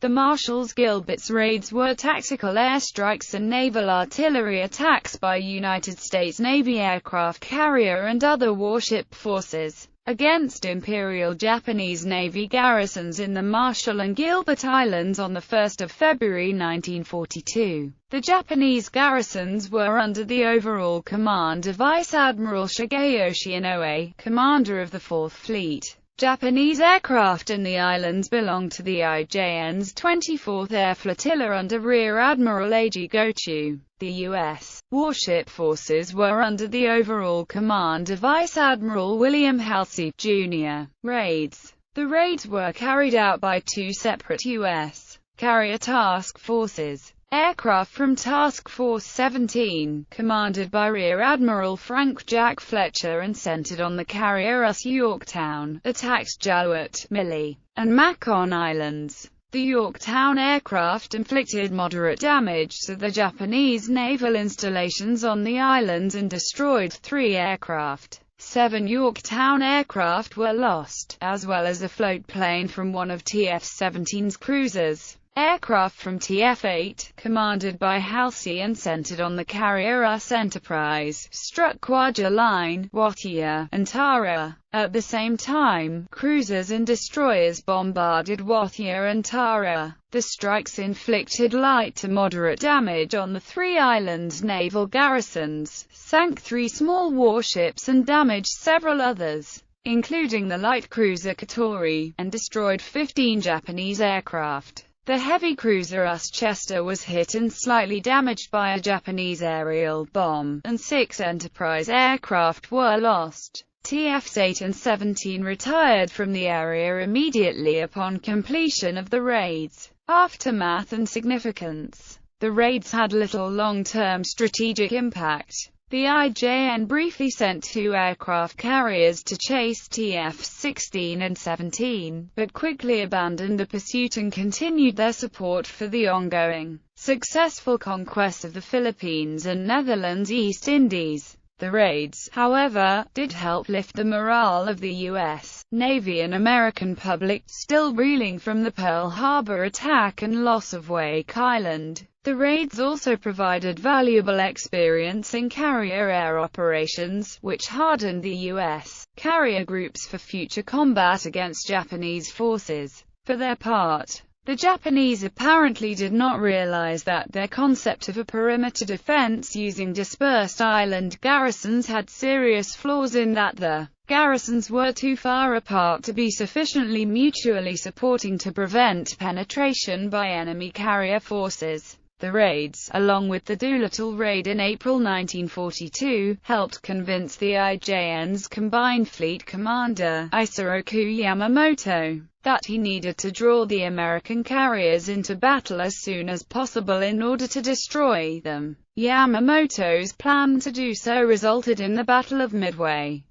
The Marshall's Gilberts raids were tactical airstrikes and naval artillery attacks by United States Navy aircraft carrier and other warship forces against Imperial Japanese Navy garrisons in the Marshall and Gilbert Islands on 1 February 1942. The Japanese garrisons were under the overall command of Vice Admiral Shigeyoshi Inoue, commander of the 4th Fleet. Japanese aircraft in the islands belonged to the IJN's 24th Air Flotilla under Rear Admiral Eiji Gochu. The U.S. warship forces were under the overall command of Vice Admiral William Halsey, Jr. The raids were carried out by two separate U.S. carrier task forces. Aircraft from Task Force 17, commanded by Rear Admiral Frank Jack Fletcher and centered on the carrier US Yorktown, attacked Jalwat, Mille, and Macon Islands. The Yorktown aircraft inflicted moderate damage to the Japanese naval installations on the islands and destroyed 3 aircraft. 7 Yorktown aircraft were lost, as well as a float plane from one of TF-17's cruisers. Aircraft from TF-8, commanded by Halsey and centered on the carrier US Enterprise, struck Kwajalein, Wathia, and Tarawa. At the same time, cruisers and destroyers bombarded Wathia and Tarawa. The strikes inflicted light to moderate damage on the 3 island naval garrisons, sank 3 small warships and damaged several others, including the light cruiser Katori, and destroyed 15 Japanese aircraft. The heavy cruiser US Chester was hit and slightly damaged by a Japanese aerial bomb, and 6 Enterprise aircraft were lost. TF-8 and 17 retired from the area immediately upon completion of the raids. Aftermath and significance. The raids had little long-term strategic impact. The IJN briefly sent 2 aircraft carriers to chase TF-16 and 17, but quickly abandoned the pursuit and continued their support for the ongoing, successful conquest of the Philippines and Netherlands East Indies. The raids, however, did help lift the morale of the U.S. Navy and American public, still reeling from the Pearl Harbor attack and loss of Wake Island. The raids also provided valuable experience in carrier air operations, which hardened the U.S. carrier groups for future combat against Japanese forces. For their part, the Japanese apparently did not realize that their concept of a perimeter defense using dispersed island garrisons had serious flaws in that the garrisons were too far apart to be sufficiently mutually supporting to prevent penetration by enemy carrier forces. The raids, along with the Doolittle raid in April 1942, helped convince the IJN's Combined Fleet Commander, Isoroku Yamamoto, that he needed to draw the American carriers into battle as soon as possible in order to destroy them. Yamamoto's plan to do so resulted in the Battle of Midway.